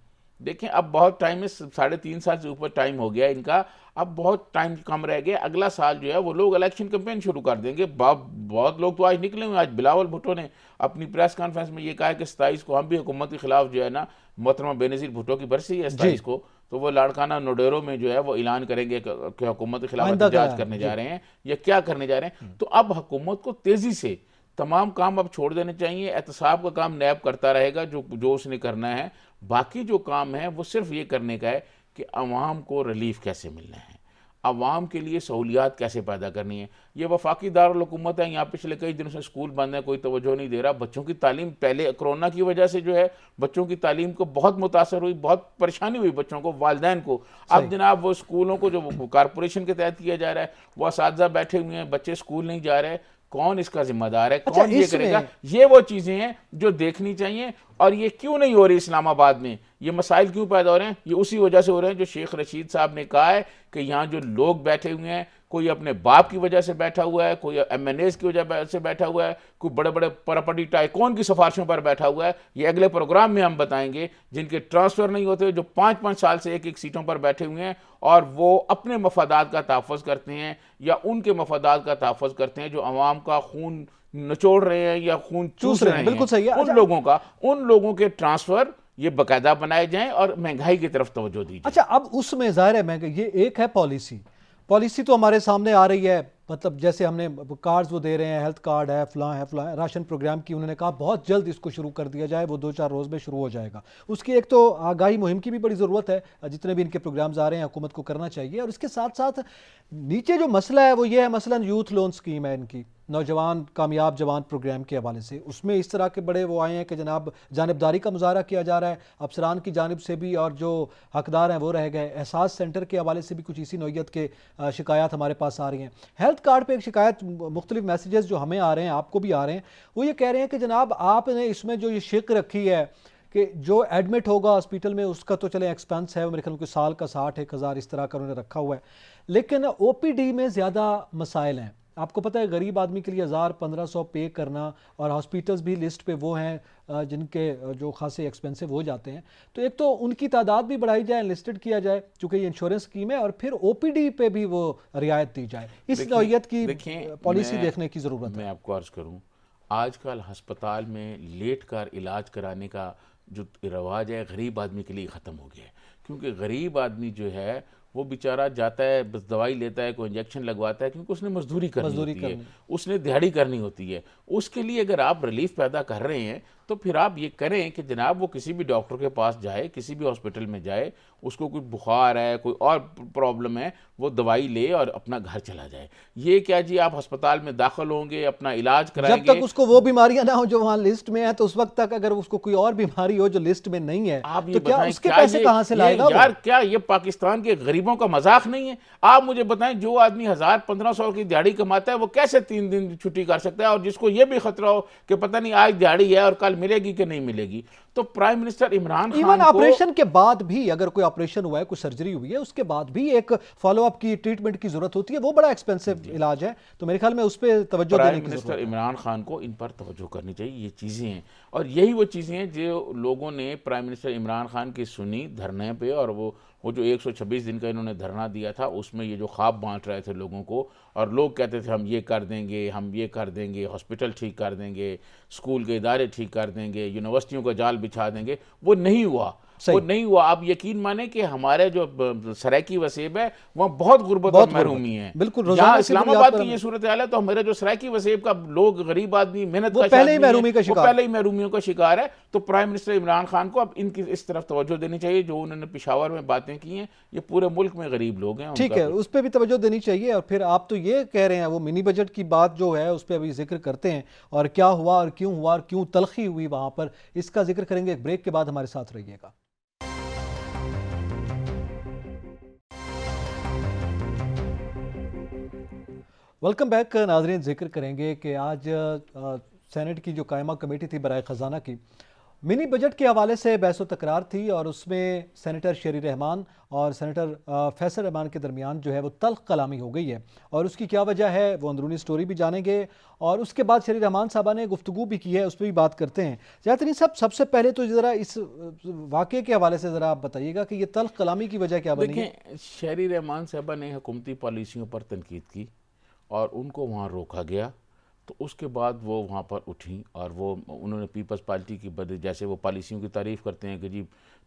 देखें अब बहुत टाइम है, 3.5 साल से ऊपर टाइम हो गया इनका, अब बहुत टाइम कम रह गया। अगला साल जो है वो लोग इलेक्शन कैंपेन शुरू कर देंगे। बहुत लोग तो आज निकले हुए। आज बिलावल भुट्टो ने अपनी प्रेस कॉन्फ्रेंस में ये कहा है कि 27 को हम भी हुकूमत के खिलाफ जो है ना, मोहतरमा बेनज़ीर भुट्टो की बरसी है 27 को, तो वो लाड़काना नोडेरो में जो है वो ऐलान करेंगे कि हुकूमत के खिलाफ एहतजाज करने जा रहे हैं या क्या करने जा रहे हैं। तो अब हुकूमत को तेजी से तमाम काम अब छोड़ देने चाहिए। एहतसाब का काम नैब करता रहेगा जो उसने करना है, बाकी जो काम है वो सिर्फ ये करने का है कि अवाम को रिलीफ कैसे मिलना है, अवाम के लिए सहूलियात कैसे पैदा करनी है। ये वफाकी दारुल हुकूमत है, यहाँ पिछले कई दिनों से स्कूल बंद है, कोई तवज्जो नहीं दे रहा। बच्चों की तालीम पहले कोरोना की वजह से जो है बच्चों की तालीम को बहुत मुतासर हुई, बहुत परेशानी हुई बच्चों को, वालिदैन को। अब जनाब वो स्कूलों को जो कारपोरेशन के तहत किया जा रहा है, वो असातिज़ा बैठे हुए हैं, बच्चे स्कूल नहीं जा रहे, कौन इसका जिम्मेदार है, कौन ये करेगा? ये वो चीजें हैं जो देखनी चाहिए। और ये क्यों नहीं हो रही इस्लामाबाद में, ये मसाइल क्यों पैदा हो रहे हैं? ये उसी वजह से हो रहे हैं जो शेख रशीद साहब ने कहा है कि यहाँ जो लोग बैठे हुए हैं, कोई अपने बाप की वजह से बैठा हुआ है, कोई MNAs की वजह से बैठा हुआ है, कोई बड़े बड़े प्रॉपर्टी टाइकून की सिफारिशों पर बैठा हुआ है। ये अगले प्रोग्राम में हम बताएंगे, जिनके ट्रांसफ़र नहीं होते, जो 5-5 साल से एक सीटों पर बैठे हुए हैं, और वो अपने मफादात का तहफ़्फ़ुज़ करते हैं या उनके मफादात का तहफ़्फ़ुज़ करते हैं जो अवाम का खून निचोड़ रहे हैं या खून चूस रहे हैं। बिल्कुल सही है। उन लोगों के ट्रांसफ़र ये बाकायदा बनाए जाएं और महंगाई की तरफ तवज्जो दी जाए। अच्छा, अब उसमें ज़ाहिर है महंगाई, ये एक है पॉलिसी तो हमारे सामने आ रही है, मतलब जैसे हमने कार्ड्स वो दे रहे हैं, हेल्थ कार्ड है, फलां है, राशन प्रोग्राम की उन्होंने कहा बहुत जल्द इसको शुरू कर दिया जाए, वो 2-4 रोज़ में शुरू हो जाएगा। उसकी एक तो आगाही मुहिम की भी बड़ी ज़रूरत है, जितने भी इनके प्रोग्राम्स आ रहे हैं हुकूमत को करना चाहिए। और इसके साथ साथ नीचे जो मसला है वो ये है, मसलन यूथ लोन स्कीम है इनकी, नौजवान कामयाब जवान प्रोग्राम के हवाले से, उसमें इस तरह के बड़े वो आए हैं कि जनाब जानिबदारी का मुजाहरा किया जा रहा है अफसरान की जानिब से भी, और जो हकदार हैं वो रह गए। एहसास सेंटर के हवाले से भी कुछ इसी नौयत के शिकायत हमारे पास आ रही हैं। हेल्थ कार्ड पे एक शिकायत, मुख्तलिफ मैसेजेस जो हमें आ रहे हैं, आपको भी आ रहे हैं, वो ये कह रहे हैं कि जनाब आपने इसमें जो ये शिक रखी है कि जो एडमिट होगा हॉस्पिटल में उसका तो चले एक्सपेंस है, मेरे ख्याल में साल का 60-1,000 इस तरह का उन्होंने रखा हुआ है, लेकिन OPD में ज़्यादा मसाइल हैं। आपको पता है गरीब आदमी के लिए 1000-1500 पे करना, और हॉस्पिटल्स भी लिस्ट पे वो हैं जिनके जो खासे एक्सपेंसिव हो जाते हैं। तो एक तो उनकी तादाद भी बढ़ाई जाए, लिस्टेड किया जाए चूँकि ये इंश्योरेंस स्कीम है, और फिर OPD पे भी वो रियायत दी जाए। इस नौयत की पॉलिसी देखने की ज़रूरत है। मैं आपको अर्ज़ करूँ, आजकल हस्पताल में लेट कर इलाज कराने का जो रवाज है गरीब आदमी के लिए ख़त्म हो गया है, क्योंकि गरीब आदमी जो है वो बेचारा जाता है, बस दवाई लेता है, कोई इंजेक्शन लगवाता है, क्योंकि उसने मजदूरी करनी होती है, उसने दिहाड़ी करनी होती है। उसके लिए अगर आप रिलीफ पैदा कर रहे हैं तो फिर आप ये करें कि जनाब वो किसी भी डॉक्टर के पास जाए, किसी भी हॉस्पिटल में जाए, उसको कोई बुखार है, कोई और प्रॉब्लम है, वो दवाई ले और अपना घर चला जाए। ये क्या जी आप अस्पताल में दाखिल होंगे, अपना इलाज कराएंगे, जब तक उसको वो बीमारियां ना हो जो वहाँ लिस्ट में है, तो उस वक्त तक अगर उसको कोई और बीमारी हो जो लिस्ट में नहीं है, आप तो क्या उसके पैसे कहाँ से लाएगा यार? क्या ये पाकिस्तान के गरीबों का मजाक नहीं है? आप मुझे बताएं, जो आदमी 1000-1500 की दिहाड़ी कमाता है वो कैसे 3 दिन छुट्टी कर सकता है? और जिसको ये भी खतरा हो कि पता नहीं आज दिहाड़ी है और कल मिलेगी कि नहीं मिलेगी। तो prime minister Imran even Khan को ऑपरेशन के बाद भी, अगर कोई ऑपरेशन हुआ है, कोई सर्जरी हुई है, उसके बाद भी एक फॉलोअप की, ट्रीटमेंट की जरूरत होती है, वो बड़ा एक्सपेंसिव इलाज है। तो मेरे ख्याल में उस पर तवज्जो देने प्राइम की मिनिस्टर जरूरत है। इमरान खान को इन पर तवज्जो करनी चाहिए। ये चीज़ें हैं और यही वो चीज़ें हैं जो लोगों ने प्राइम मिनिस्टर इमरान खान की सुनी धरने पे, और वो जो 126 दिन का इन्होंने धरना दिया था, उसमें ये जो ख्वाब बांट रहे थे लोगों को, और लोग कहते थे हम ये कर देंगे, हम ये कर देंगे, हॉस्पिटल ठीक कर देंगे, स्कूल के इदारे ठीक कर देंगे, यूनिवर्सिटियों का जाल बिछा देंगे, वो नहीं हुआ। वो नहीं हुआ। आप यकीन माने कि हमारे जो सरायकी वसेब है वहाँ बहुत गुर्बत और महरूमी है। बिल्कुल, यहाँ इस्लामाबाद की ये सूरत हाल है, तो हमारे जो सरायकी वसेब का लोग, गरीब आदमी, मेहनत का पहले ही महरूमी का शिकार, पहले ही महरूमियों का शिकार है। तो प्राइम मिनिस्टर इमरान खान को अब इनकी इस तरफ तवज्जो देनी चाहिए। जो उन्होंने पेशावर में बातें की हैं, ये पूरे मुल्क में गरीब लोग हैं, ठीक है, उस पर भी तवज्जो देनी चाहिए। और फिर आप तो ये कह रहे हैं, वो मिनी बजट की बात जो है उस पर अभी जिक्र करते हैं, और क्या हुआ और क्यों तलखी हुई वहां पर, इसका जिक्र करेंगे एक ब्रेक के बाद। हमारे साथ रहिएगा। वेलकम बैक नाजरीन। जिक्र करेंगे कि आज सेनेट की जो कायमा कमेटी थी बराए ख़जाना की, मिनी बजट के हवाले से बहस व तकरार थी, और उसमें सेनेटर शेरी रहमान और सेनेटर फैसल रहमान के दरमियान जो है वो तल्ख कलामी हो गई है। और उसकी क्या वजह है, वो अंदरूनी स्टोरी भी जानेंगे, और उसके बाद शेरी रहमान साहबा ने गुफ्तगू भी की है, उस पर भी बात करते हैं। ज़्यादातर साहब, सबसे पहले तो ज़रा इस वाक़े के हवाले से ज़रा आप बताइएगा कि ये तल्ख कलामी की वजह क्या बनी है। देखें, शेरी रहमान साहबा ने हुकूमती पॉलिसियों पर तनकीद की और उनको वहाँ रोका गया। तो उसके बाद वो वहाँ पर उठी और वो उन्होंने पीपल्स पार्टी की बदले, जैसे वो पॉलिसियों की तारीफ़ करते हैं कि जी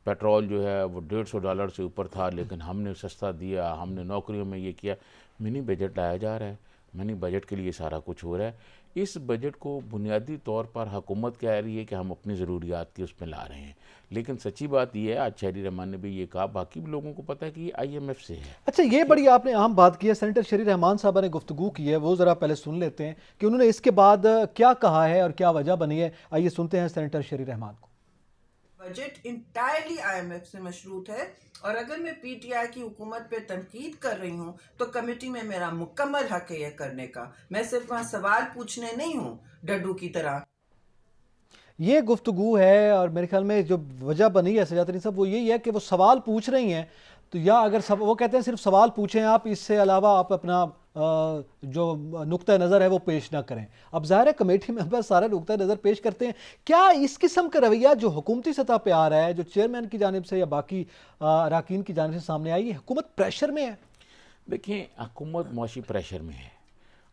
पेट्रोल जो है वो $150 से ऊपर था, लेकिन हमने सस्ता दिया, हमने नौकरियों में ये किया। मिनी बजट लाया जा रहा है, मिनी बजट के लिए सारा कुछ हो रहा है। इस बजट को बुनियादी तौर पर हुकूमत कह रही है कि हम अपनी ज़रूरियात की उसमें ला रहे हैं, लेकिन सच्ची बात यह है, आज शेरी रहमान ने भी ये कहा, बाकी भी लोगों को पता है कि ये IMF से है। अच्छा, ये बड़ी आपने अहम बात की है। सेनेटर शेरी रहमान साहबा ने गुफ्तगू की है, वो ज़रा पहले सुन लेते हैं कि उन्होंने इसके बाद क्या कहा है और क्या वजह बनी है। आइए सुनते हैं सेनेटर शेरी रहमान को। बजट इंटायरली IMF से मशरूत है, और अगर मैं PTI की हुकूमत पे तनकीद कर रही हूँ तो कमेटी में मेरा मुकम्मल हक है यह करने का। मैं सिर्फ वहाँ सवाल पूछने नहीं हूँ डड्डू की तरह। ये गुफ्तगू है, और मेरे ख्याल में जो वजह बनी है सजातरी साहब, वो यही है कि वो सवाल पूछ रही हैं। तो या अगर वो कहते हैं सिर्फ सवाल पूछें आप, इससे अलावा आप अपना जो नुक्ता नज़र है वो पेश ना करें। अब ज़ाहिर है कमेटी मेंबर सारा नुक्ता नज़र पेश करते हैं। क्या इस किस्म का रवैया जो हुकूमती सतह पे आ रहा है, जो चेयरमैन की जानिब से या बाकी अरकान की जानिब से सामने आई है, हुकूमत प्रेशर में है? देखिए, हुकूमत मौशी प्रेशर में है,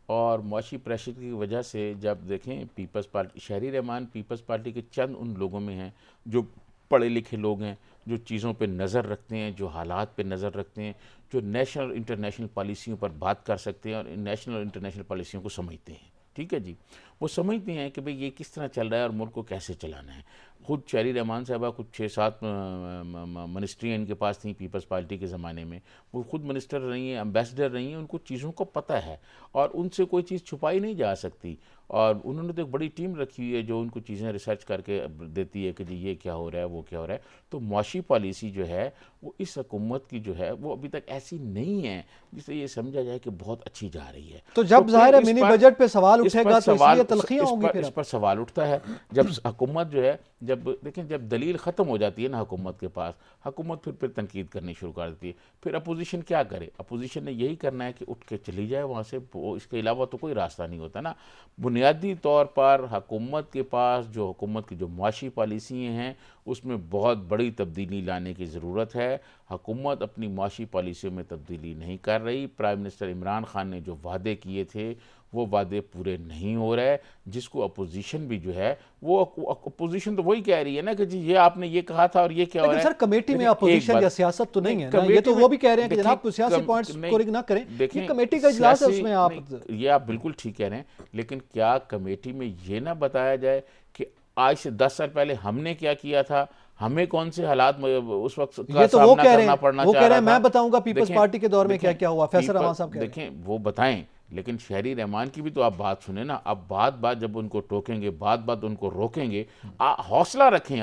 और मौशी प्रेशर की वजह से जब देखें पीपल्स पार्टी, शेरी रहमान पीपल्स पार्टी के चंद उन लोगों में हैं जो पढ़े लिखे लोग हैं, जो चीज़ों पे नज़र रखते हैं, जो हालात पे नज़र रखते हैं, जो नेशनल इंटरनेशनल पॉलिसियों पर बात कर सकते हैं और नेशनल और इंटरनेशनल पॉलिसियों को समझते हैं। ठीक है जी, वो समझते हैं कि भाई ये किस तरह चल रहा है और मुल्क को कैसे चलाना है। खुद शेरी रहमान साहबा कुछ 6-7 मिनिस्ट्रियाँ इनके पास थी पीपल्स पार्टी के ज़माने में, वो खुद मिनिस्टर रही हैं, एम्बेसडर रही हैं, उनको चीज़ों को पता है और उनसे कोई चीज़ छुपाई नहीं जा सकती। और उन्होंने तो एक बड़ी टीम रखी हुई है जो उनको चीज़ें रिसर्च करके देती है कि जी ये क्या हो रहा है, वो क्या हो रहा है। तो मुआशी पॉलिसी जो है वो इस हुकूमत की जो है वो अभी तक ऐसी नहीं है जिसे ये समझा जाए कि बहुत अच्छी जा रही है। तो जब जाहिर है मिनी बजट पे सवाल उठेगा तो इसलिए तलखियां होंगी। इस पर सवाल उठता है जब हुकूमत जो है, जब देखें जब दलील ख़त्म हो जाती है ना हुकूमत के पास, हुकूमत फिर तनकीद करनी शुरू कर देती है। फिर अपोजिशन क्या करे? अपोजिशन ने यही करना है कि उठ के चली जाए वहाँ से, इसके अलावा तो कोई रास्ता नहीं होता ना। बुनियादी तौर पर हुकूमत के पास जो हुकूमत की जो मुआशी पॉलिसियाँ हैं उसमें बहुत बड़ी तब्दीली लाने की ज़रूरत है। हुकूमत अपनी मुआशी पॉलिसियों में तब्दीली नहीं कर रही। प्राइम मिनिस्टर इमरान खान ने जो वादे किए थे वो वादे पूरे नहीं हो रहे, जिसको अपोजिशन भी जो है वो अपोजिशन तो वही कह रही है ना कि जी ये आपने ये कहा था और ये क्या हो रहा है। सर कमेटी में अपोजिशन या सियासत तो नहीं है ना, ये तो वो भी कह रहे हैं कि जनाब सियासी पॉइंट्स स्कोरिंग ना करें, ये कमेटी का इजलास है उसमें आप। ये आप बिल्कुल ठीक कह रहे हैं, लेकिन क्या कमेटी में ये ना बताया जाए कि आज से 10 साल पहले हमने क्या किया था, हमें कौन से हालात उस वक्त का तो सामना करना पड़ना वो चाह कह रहा रहे हैं मैं बताऊंगा पीपल्स पार्टी के दौर में क्या क्या हुआ। फैसल रहमान साहब देखें वो बताएं, लेकिन शेरी रहमान की भी तो आप बात सुने ना। अब बात जब उनको टोकेंगे, बात उनको रोकेंगे, हौसला रखें।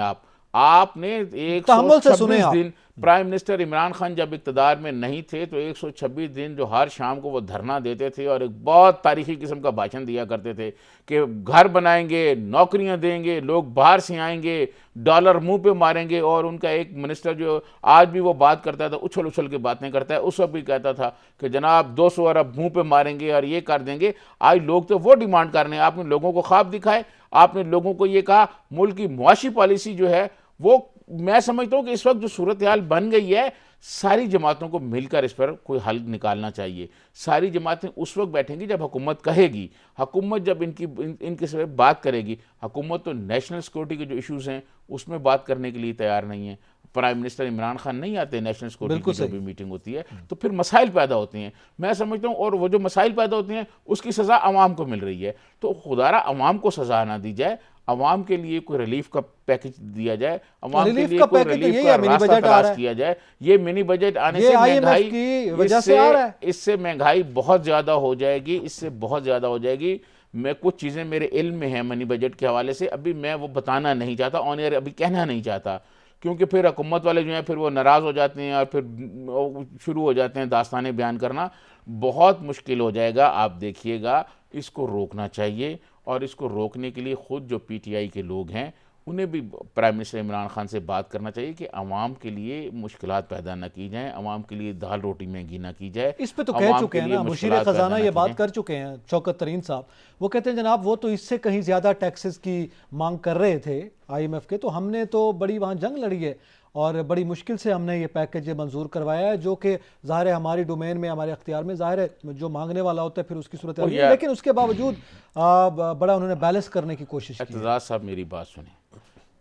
आपने 126 दिन प्राइम मिनिस्टर इमरान खान जब इक़्तिदार में नहीं थे तो 126 दिन जो हर शाम को वो धरना देते थे और एक बहुत तारीखी किस्म का भाषण दिया करते थे कि घर बनाएंगे, नौकरियां देंगे, लोग बाहर से आएंगे, डॉलर मुंह पे मारेंगे। और उनका एक मिनिस्टर जो आज भी वो बात करता था, उछल उछल के बातें करता है, उस वक्त भी कहता था कि जनाब 200 अरब मुंह पे मारेंगे और ये कर देंगे। आज लोग तो वो डिमांड कर रहे हैं। आपने लोगों को ख्वाब दिखाए, आपने लोगों को ये कहा। मुल्क की मुआशी पॉलिसी जो है वो, मैं समझता हूँ कि इस वक्त जो सूरत हाल बन गई है, सारी जमातों को मिलकर इस पर कोई हल निकालना चाहिए। सारी जमातें उस वक्त बैठेंगी जब हुकूमत कहेगी, हुकूमत जब इनके से बात करेगी। हुकूमत तो नेशनल सिक्योरिटी के जो इश्यूज़ हैं उसमें बात करने के लिए तैयार नहीं है। प्राइम मिनिस्टर इमरान खान नहीं आते नेशनल सिक्योरिटी की जो भी मीटिंग होती है, तो फिर मसाइल पैदा होते हैं, मैं समझता हूँ। और वो जो मसाइल पैदा होते हैं उसकी सज़ा अवाम को मिल रही है। तो खुदारा अवाम को सज़ा ना दी जाए, अवाम के लिए कोई रिलीफ का पैकेज दिया जाए, अवाम के लिए कोई रिलीफ का रास्ता तलाश किया जाए। ये मिनी बजट आने से महंगाई की वजह से आ रहा है, इससे महंगाई बहुत ज़्यादा हो जाएगी, इससे बहुत ज़्यादा हो जाएगी। मैं कुछ चीज़ें मेरे इल्म में हैं मनी बजट के हवाले से, अभी मैं वो बताना नहीं चाहता, ऑन एयर अभी कहना नहीं चाहता, क्योंकि फिर हुकूमत वाले जो हैं फिर वो नाराज़ हो जाते हैं और फिर शुरू हो जाते हैं दास्तानें बयान करना। बहुत मुश्किल हो जाएगा, आप देखिएगा। इसको रोकना चाहिए और इसको रोकने के लिए ख़ुद जो पीटीआई के लोग हैं उन्हें भी प्राइम मिनिस्टर इमरान खान से बात करना चाहिए कि आवाम के लिए मुश्किलात पैदा न की जाएं, आवाम के लिए दाल रोटी महंगी ना की जाए। इस पे तो कह चुके हैं ना, मुशीर ख़जाना ये बात कर चुके हैं शौकत तरीन साहब। वो कहते हैं जनाब वो तो इससे कहीं ज़्यादा टैक्सेस की मांग कर रहे थे IMF के, तो हमने तो बड़ी वहाँ जंग लड़ी है और बड़ी मुश्किल से हमने ये पैकेज मंजूर करवाया है, जो कि ज़ाहिर है हमारी डोमेन में, हमारे अख्तियार में, ज़ाहिर है जो मांगने वाला होता है फिर उसकी सूरत है, लेकिन उसके बावजूद बड़ा उन्होंने बैलेंस करने की कोशिश की। एतजाज़ साहब मेरी बात सुने,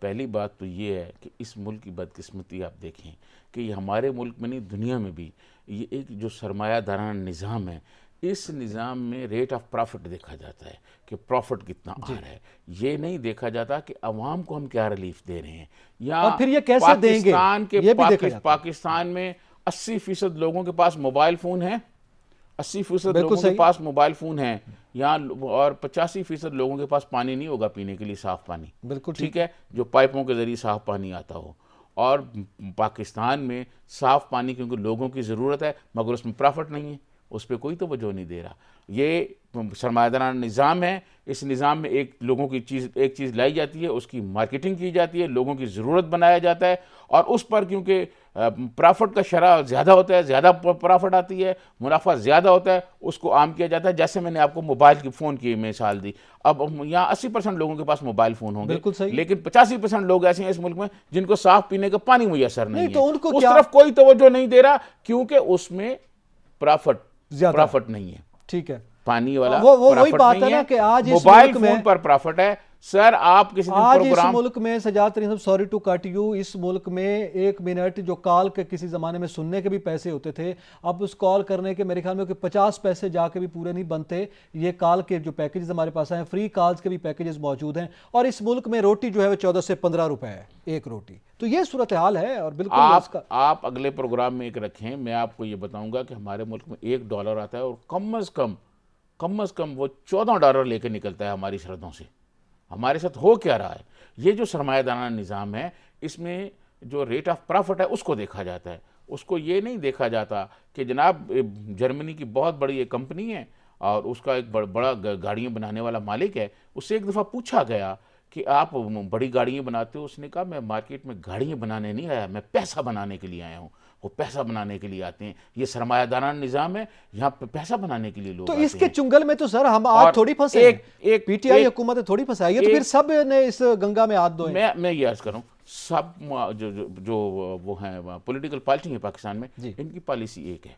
पहली बात तो ये है कि इस मुल्क की बदकिस्मती आप देखें कि ये हमारे मुल्क में नहीं दुनिया में भी ये एक जो सरमायादाराना निज़ाम है, इस निज़ाम में रेट ऑफ प्रॉफिट देखा जाता है कि प्रॉफिट कितना आ रहा है। ये नहीं देखा जाता कि अवाम को हम क्या रिलीफ दे रहे हैं या और फिर ये कैसे देंगे, पाकिस्तान में 80% लोगों के पास मोबाइल फ़ोन है, 80% लोगों के पास मोबाइल फ़ोन है यहाँ, और 85% लोगों के पास पानी नहीं होगा पीने के लिए, साफ़ पानी। बिल्कुल ठीक है, जो पाइपों के ज़रिए साफ़ पानी आता हो। और पाकिस्तान में साफ़ पानी क्योंकि लोगों की ज़रूरत है, मगर उसमें प्रॉफिट नहीं है, उस पर कोई तवज्जो नहीं दे रहा। ये सरमायादाराना निज़ाम है, इस निज़ाम में एक चीज़ लाई जाती है, उसकी मार्केटिंग की जाती है, लोगों की ज़रूरत बनाया जाता है, और उस पर क्योंकि प्रॉफिट का शरह ज़्यादा होता है, ज़्यादा प्रॉफिट आती है, मुनाफा ज़्यादा होता है, उसको आम किया जाता है। जैसे मैंने आपको मोबाइल की फ़ोन की मिसाल दी, अब यहाँ 80% लोगों के पास मोबाइल फ़ोन होंगे, लेकिन 85% लोग ऐसे हैं इस मुल्क में जिनको साफ़ पीने का पानी मुयसर नहीं है, तो उनको उस तरफ कोई तवज्जो नहीं दे रहा क्योंकि उसमें प्रॉफिट नहीं है। ठीक है, पानी वाला वो वही बात है ना कि आज मोबाइल फोन पर प्रॉफिट है। सर आप किसी दिन आज इस मुल्क में सजाद तरीन साहब, सॉरी टू कट यू, इस मुल्क में 1 मिनट जो कॉल के किसी ज़माने में सुनने के भी पैसे होते थे, अब उस कॉल करने के मेरे ख्याल में 50 पैसे जाके भी पूरे नहीं बनते। ये कॉल के जो पैकेजेस हमारे पास हैं, फ्री कॉल्स के भी पैकेजेस मौजूद हैं, और इस मुल्क में रोटी जो है वो 14 से 15 रुपए है एक रोटी। तो ये सूरत हाल है। और बिल्कुल आप अगले प्रोग्राम में एक रखें, मैं आपको ये बताऊँगा कि हमारे मुल्क में $1 आता है और कम अज़ कम वो $14 लेके निकलता है हमारी सरहदों से। हमारे साथ हो क्या रहा है? ये जो सरमायादाराना निज़ाम है, इसमें जो रेट ऑफ प्रॉफिट है उसको देखा जाता है, उसको ये नहीं देखा जाता कि जनाब जर्मनी की बहुत बड़ी एक कंपनी है और उसका एक बड़ा गाड़ियाँ बनाने वाला मालिक है, उससे एक दफ़ा पूछा गया कि आप बड़ी गाड़ियाँ बनाते हो? उसने कहा मैं मार्केट में गाड़ियाँ बनाने नहीं आया, मैं पैसा बनाने के लिए आया हूँ। वो पैसा बनाने के लिए आते हैं, ये सरमायादाराना निज़ाम है, यहाँ पे पैसा बनाने के लिए लोग तो आते इसके हैं। चुंगल में तो सर हम आज थोड़ी फंसे हैं, पीटीआई हुकूमत थोड़ी फंसाई है, तो फिर सब ने इस गंगा में हाथ धोए। मैं ये अर्ज करूँ, सब जो वो हैं पॉलिटिकल पार्टी है पाकिस्तान में, इनकी पॉलिसी एक है,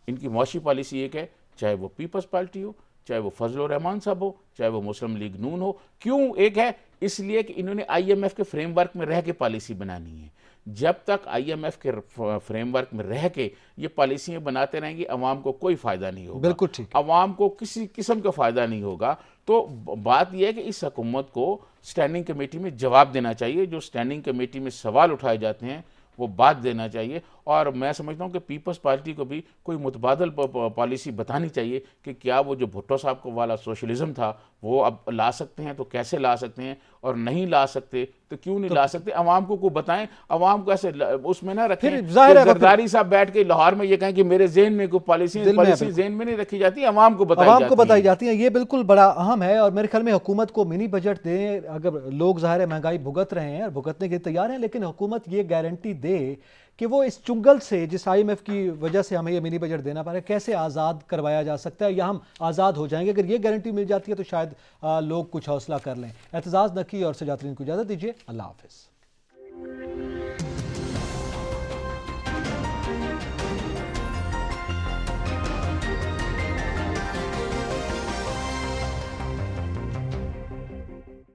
इनकी मुआशी पॉलिसी एक है, चाहे वो पीपल्स पार्टी हो, चाहे वो फजल रहमान साहब हो, चाहे वो मुस्लिम लीग नून हो। क्यों एक है? इसलिए कि इन्होंने IMF के फ्रेमवर्क में रह के पॉलिसी बनानी है। जब तक IMF के फ्रेमवर्क में रह के ये पॉलिसियाँ बनाते रहेंगे, अवाम को कोई फ़ायदा नहीं होगा। बिल्कुल ठीक, अवाम को किसी किस्म का फ़ायदा नहीं होगा। तो बात यह है कि इस हुकूमत को स्टैंडिंग कमेटी में जवाब देना चाहिए, जो स्टैंडिंग कमेटी में सवाल उठाए जाते हैं वो बात देना चाहिए। और मैं समझता हूँ कि पीपल्स पार्टी को भी कोई मुतबादल पॉलिसी बतानी चाहिए कि क्या वो जो भुट्टो साहब को वाला सोशलिज्म था वो अब ला सकते हैं तो कैसे ला सकते हैं, और नहीं ला सकते तो क्यों नहीं ला सकते, अवाम को बताएं, अवाम को ऐसे उसमें ना रखें फिर जाहिर है जरदारी साहब बैठ के लाहौर में ये कहें कि मेरे जेहन में कोई पॉलिसी जेहन में नहीं रखी जाती, अवाम को बताई जाती है। ये बिल्कुल बड़ा अहम है और मेरे ख्याल में हुकूमत को मिनी बजट दें। अगर लोग जाहिर है महंगाई भुगत रहे हैं और भुगतने के लिए तैयार हैं, लेकिन हुकूमत ये गारंटी दे कि वो इस चुंगल से, जिस IMF की वजह से हमें ये मिनी बजट देना पड़ रहा है, कैसे आज़ाद करवाया जा सकता है या हम आज़ाद हो जाएंगे। अगर ये गारंटी मिल जाती है तो शायद लोग कुछ हौसला कर लें। एतजाज़ नकी और सजातरीन को इजाज़त दीजिए। अल्लाह हाफ़िज़।